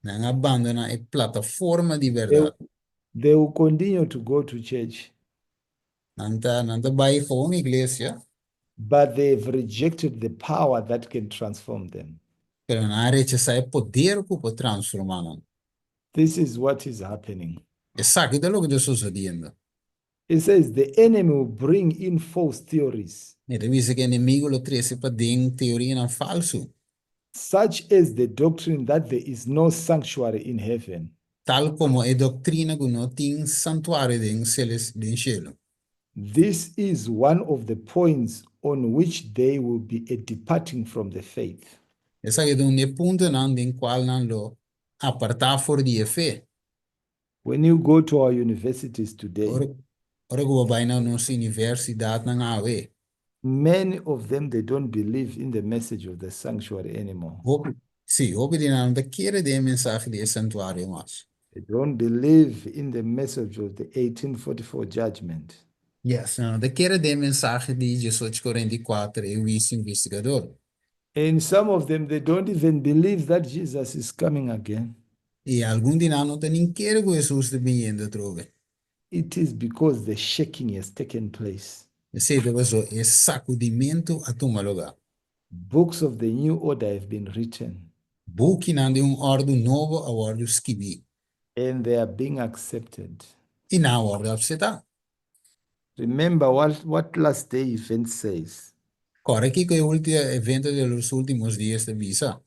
Não abandona a plataforma de They, verdade. they will continue to go to church, Não tá vai com a igreja, but they've rejected the power that can transform them. pero não rechazar o poder que pode transformar. This is what is happening. É sabe que é o que está sucedendo. It says the enemy will bring in false theories, E dice que o inimigo lo trae para dentro teoria não falso, such as the doctrine that there is no sanctuary in heaven. tal como a doutrina que não tem santuário dentro do cielo. This is one of the points on which they will be departing from the faith. Essa é um ponto não em qual não lo apartar fora de fé. When you go to our universities today, Ora que vai na nossa universidade não há ver. many of them, they don't believe in the message of the sanctuary anymore. Sim, hoje não quer de mensagem de santuário mais. They don't believe in the message of the 1844 judgment. Yes, não quer de mensagem de 1844 e o investigador. And some of them, they don't even believe that Jesus is coming again. E algum de nós não tem quer que Jesus está vindo trove. It is because the shaking has taken place. Esse é sacudimento a tomar lugar. Books of the new order have been written Book não de ordem novo a ordem escrevi. and they are being accepted. E na ordem aceitar. Remember what last day event says. Corre que o último evento dos últimos dias de visa.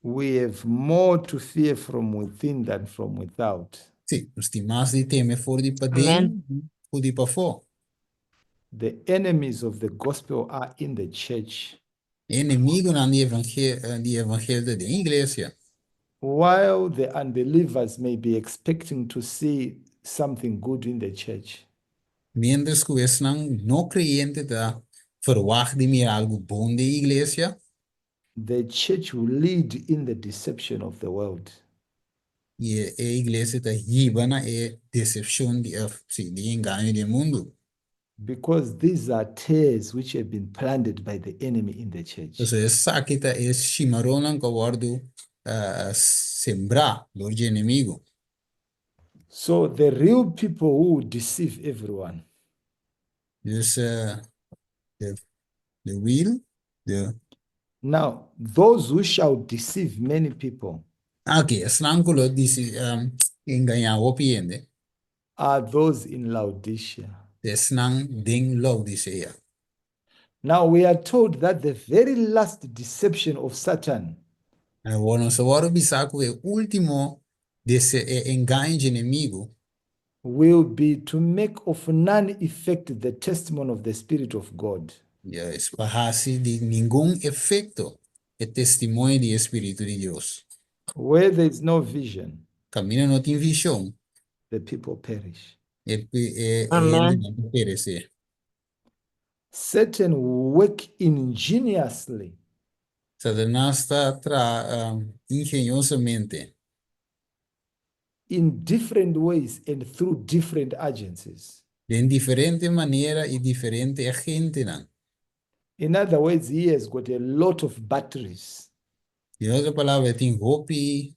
We have more to fear from within than from without. Sì, non sti mas di teme fuori di pa Amen. dentro, o di pa fuori. The enemies of the gospel are in the church. E nemico non di evangelio di iglesia. While the unbelievers may be expecting to see something good in the church, Mientras que es no creyente da verwacht di meer algo bom de iglesia, the church will lead in the deception of the world. e a iglesia está hibana e decepção de, sim, de engano do mundo. Because these are tares which have been planted by the enemy in the church. Então, essa aqui tá é chimarrona que guardo sembrar do inimigo. So the real people who deceive everyone Dus de, de will, de... now, those who shall deceive many people Ok, snankolo disse enganar o piende. are those in Laodicea. De snang ding lo disse ja. Now, we are told that the very last deception of Satan Bueno, se varo bisaco é último desse engano de inimigo. will be to make of none effect the testimony of the Spirit of God. Ja, es bahasi de ningún efecto el testimonio de Espíritu de Dios. Where there is no vision, Camina no tem visão, the people perish. Amen. não perecer. Satan will work ingeniously Satanás está ingeniosamente, in different ways and through different agencies. de diferente maneira e diferente agente. Não. In other words, he has got a lot of batteries. De outra palavra, tem hopi,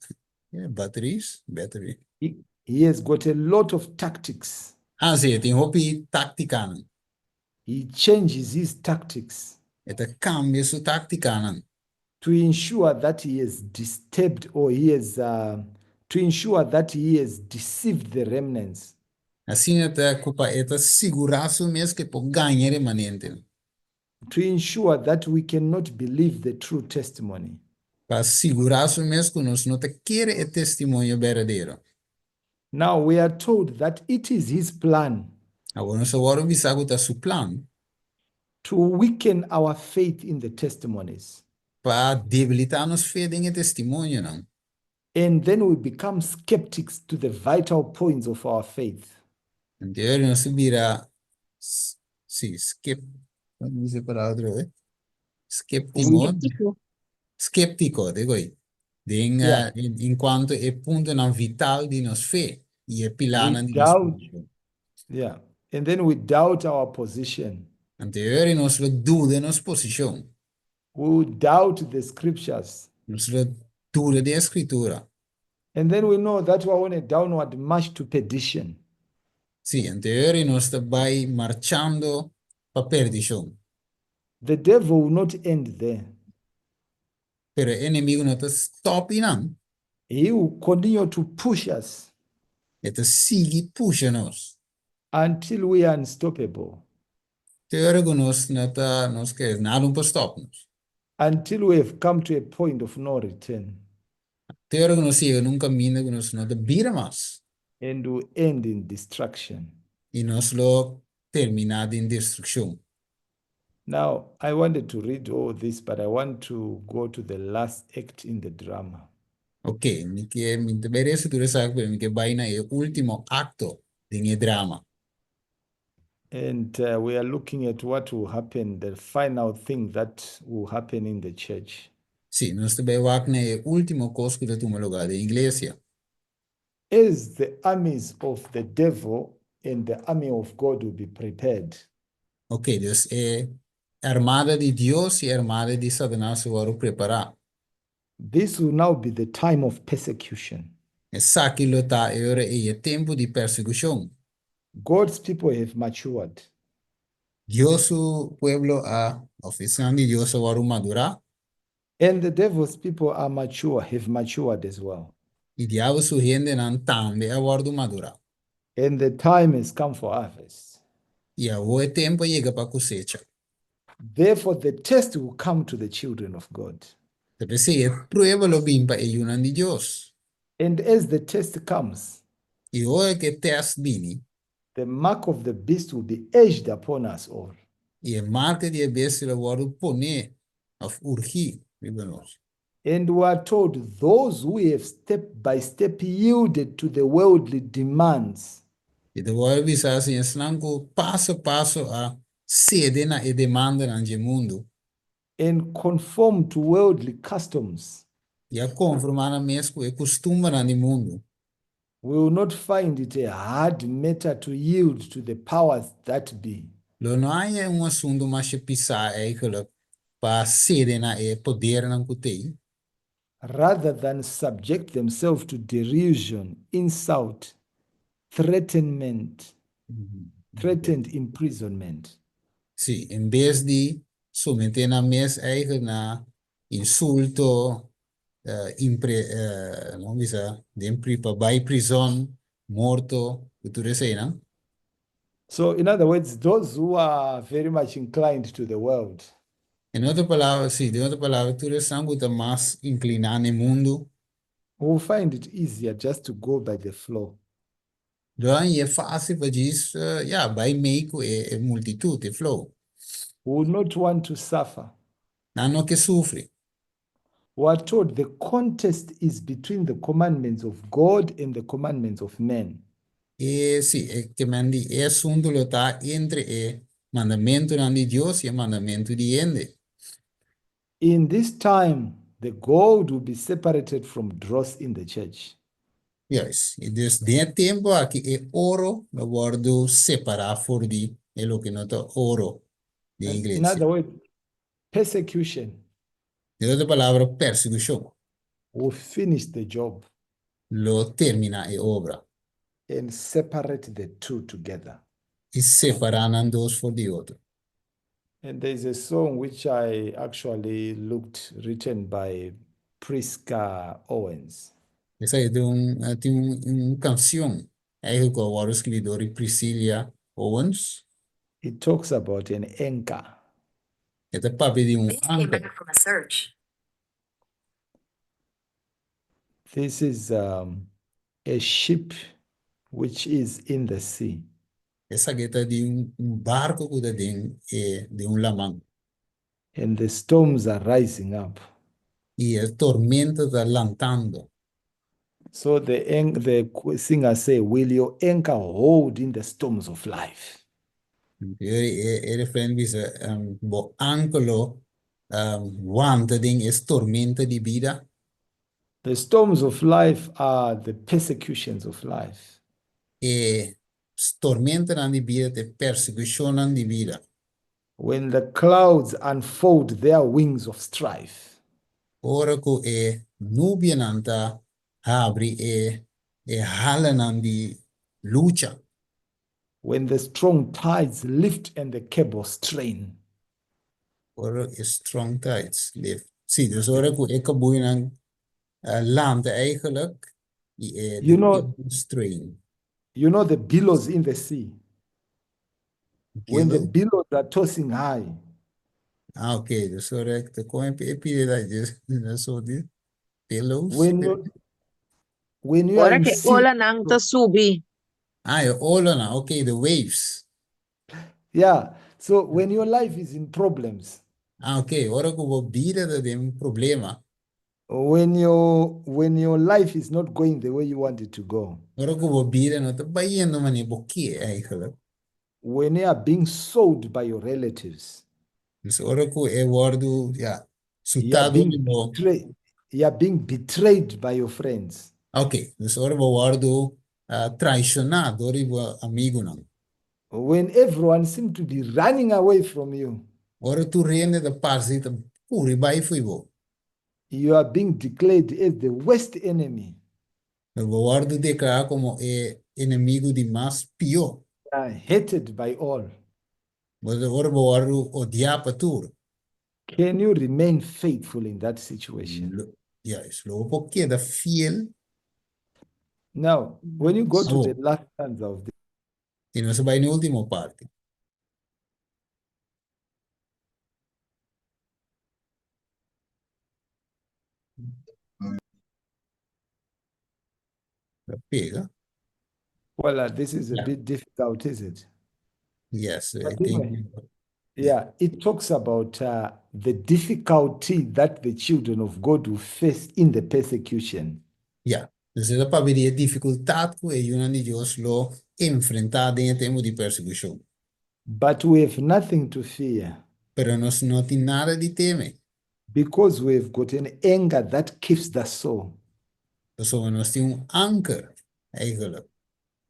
baterias, battery. He has got a lot of tactics. Ah, sim, tem hopi tática. Não. He changes his tactics Eta cambia sua tática. Não. to ensure that he has disturbed or he has to ensure that he has deceived the remnants. Assim, eta culpa eta segurar mesmo que por ganhar remanente. To ensure that we cannot believe the true testimony. Para segurar mesmo que nós não te querer o testemunho verdadeiro. Now we are told that it is his plan Agora, nós agora bisago tá seu plano to weaken our faith in the testimonies. para debilitar nos fé em testemunho, não. And then we become skeptics to the vital points of our faith. Então, nós vira, sim, como diz a palavra, We, skeptico, digo aí. yeah, Enquanto é ponto não vital de nos fé e é pilar we de nos doubt, yeah. And then we doubt our position. Então, nós dúvida nos posição, We will doubt the scriptures. nós dúvida da escritura. And then we know that we are on a downward march to perdition. Sim, então, nós vai marchando para perdição. The devil will not end there. Pero o inimigo não está stop não. He will continue to push us Ele sigue puxa-nos. until we are unstoppable, Teórico nós não está, nós quer nada para stop-nos. until we have come to a point of no return Teórico nós chega num caminho que nós não te vira mais. and will end in destruction. E nós lo terminar em destruição. Now, I wanted to read all this, but I want to go to the last act in the drama. Ok, me interessa tu sabe pero que vai na o último acto de drama. And we are looking at what will happen, the final thing that will happen in the church. Sim, nós também vamos na o último coisa que toma lugar da igreja. As the armies of the devil and the army of God will be prepared, Ok, dus armada de Deus e armada de Satanás vão preparar. this will now be the time of persecution. Essa que lo tá ora é o tempo de perseguição. God's people have matured. Dios su pueblo a oficial de Dios va madurar And the devil's people are mature, have matured as well. y diabo su gente nan tambe a guardo madurar. And the time has come for harvest. Y a o tempo llega para cosecha. Therefore, the test will come to the children of God. Entonces, prueba lo bimpa e yunan de Dios. And as the test comes, E ora che test bini, the mark of the beast will be edged upon us all. e a marca di bestia worden pone of urgi, ribenos. And we are told those who have step by step yielded to the worldly demands E de worden visar assim, slanco passo a passo a sede na e demanda na mundo. and conform to worldly customs, E a conformar na mesmo e costuma na mundo. we will not find it a hard matter to yield to the powers that be. Lo não é um assunto mais pisar eigenlijk para sede na e poder na kutei. Rather than subject themselves to derision, insult, threatenment, threatened imprisonment. Sim, em vez de someter na mesa eigen na insulto, não bisa, de para vai prisão, morto, o tudo isso aí, não? So, in other words, those who are very much inclined to the world, Em outra palavra, sim, de outra palavra, tudo isso é mais inclinado no mundo. will find it easier just to go by the flow. Dan é fácil para dizer, ja, vai meio com a multitude, é flow. Will not want to suffer. Não que sofre. We are told the contest is between the commandments of God and the commandments of men. E sim, é que mandi, é assunto lo tá entre o mandamento de Deus e o mandamento de ende. In this time, the gold will be separated from dross in the church. Yes, e dus de tempo aqui é ouro, no bordo separar for di, é lo que nota ouro de And in igreja. other words, persecution De outra palavra, perseguição, will finish the job lo termina a obra. and separate the two together. E separar um dos for di outro. And there's a song which I actually looked, written by Priska Owens. Essa aí tem canção, é que o escritor Priscilla Owens, It talks about an anchor. é da papi de This came anchor. back from a search. This is a ship which is in the sea. Essa gueta de barco que da de lamang. And the storms are rising up. E a tormenta está lantando. So the singer say, will your anchor hold in the storms of life? Ele friend dice, bo ancolo, wanta ding es tormenta di vida. The storms of life are the persecutions of life. E tormenta na di vida, te persecution di vida. When the clouds unfold their wings of strife. Ora ko e nubia nanta abri e halan di lucha. When the strong tides lift and the cable strain. Ora e strong tides lift. Zie, dus ora ko e kaboei ng land eigenlijk. You De know, strain. you know the billows in the sea. When the Kilo? billows are tossing high, Ah, ok. Dus ora te koen pide dat je zo die pillows. when you are Ora in che sea, ola nang ta subi. Ah, je ola na. Ok, the waves. yeah. So when your life is in problems, Ah, ok. Ora ko bo bida dat een problema. when your life is not going the way you want it to go, Ora ko bo bida no te bayendo mani bokie eigenlijk. when you are being sold by your relatives, Dus ora ko e wordu, ja, you are sutado being no. betrayed, you are being betrayed by your friends. Ok, dus ora bo wordu traicionado, ora bo amigo não. When everyone seems to be running away from you, Ora tu rende da parzita puri bai fui bo. you are being declared as the worst enemy. El guardo declara como enemigo de más pior. You are hated by all. Mas agora o guardo odia para tudo. Can you remain faithful in that situation? Ja, is lo porque da fiel Now, when you go to the oh, last stanza of the e não se vai na última parte. Da pega. Well, this is a Yeah. bit difficult, is it? Yes, I But think. anyway, Yeah. yeah, it talks about the difficulty that the children of God will face in the persecution. Yeah. Dus esa para ver a dificuldade que ellos de Dios lo enfrentar en tiempo de persecución. But we have nothing to fear Pero nós não tem nada de temer. because we have got an anger that keeps the soul. Dus nós temos anker, eigenlijk.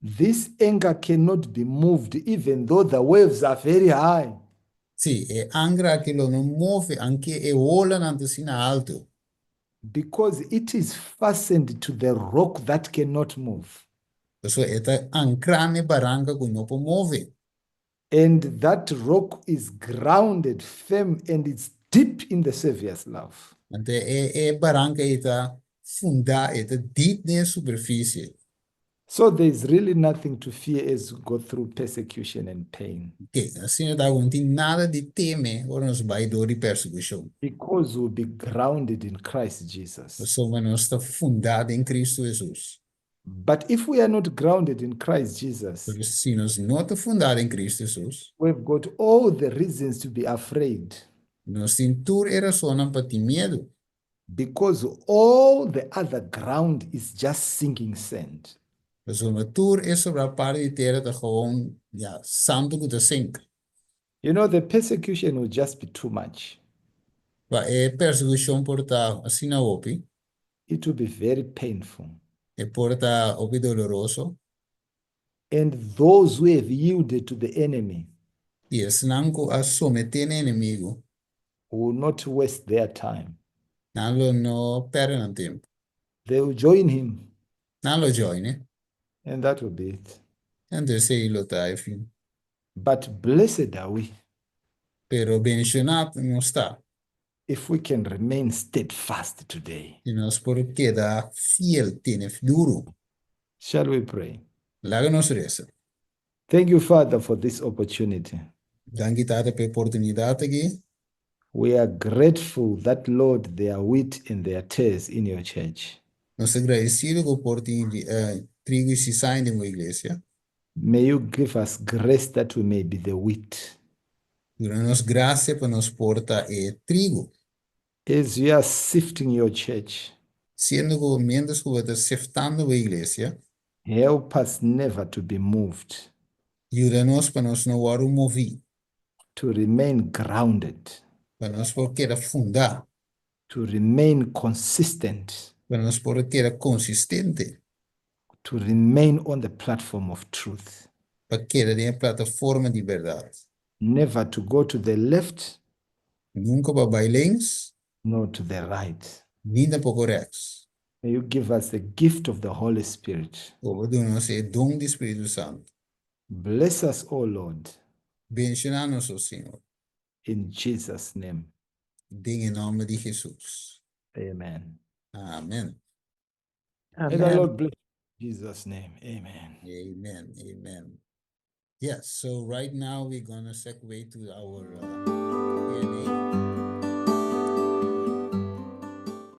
This anger cannot be moved even though the waves are very high. Sì, è angra che lo non muove, anche e vola anche in alto. Because it is fastened to the rock that cannot move. Dus è ancrane barranca che non può muovere. And that rock is grounded firm and it's deep in the Savior's love. Want è barranca è funda, è diep nella superficie. So there's really nothing to fear as we go through persecution and pain. Che assim não tem nada de temer quando nós vai door die persecução. Because we'll be grounded in Christ Jesus. Dus nós está fundado em Cristo Jesus. But if we are not grounded in Christ Jesus, Porque se nós não está fundado em Cristo Jesus, we've got all the reasons to be afraid. nós temos toda a razão para ter medo. Because all the other ground is just sinking sand. Dus een tour is sobre a parte de terra dat gewoon, ja, zand que te zinken. You know, the persecution will just be too much. Maar persecution porta assim na opi, It will be very painful. porta opi doloroso, And those who have yielded to the enemy e es nanco a someter inimigo, will not waste their time. não lo no perdono tempo. They will join him, Não lo joine, and that will be it. então sei lo tá, enfim. But blessed are we Pero bencionado não está. if we can remain steadfast today. E nós por queda fiel, tiene duro. Shall we pray? Laga nos reza. Thank you, Father, for this opportunity. Dank tata per oportunidade aqui. We are grateful that, Lord, there are wheat and there are tares in your church. Nós agradecidos por trigo e cizaña em igreja. May you give us grace that we may be the wheat. Dá-nos graça para nos portar trigo. As you are sifting your church, Sendo que mientras que você seftando a igreja, help us never to be moved, ajuda-nos para nós não vamos mover, to remain grounded, para nós poder fundar, to remain consistent, para nós poder consistente, to remain on the platform of truth, para que na plataforma de verdade. never to go to the left Nunca para links, nor to the right. nem para rechts. May you give us the gift of the Holy Spirit. Ou dá-nos o dom do Espírito Santo. Bless us, O Lord, Bendicionar-nos, Senhor. in Jesus' name. Em nome de Jesus. Amen. Amen. May the Lord bless you in Jesus' name. Amen. Amen. Amen. Yes, so right now we're going to segue to our Q&A.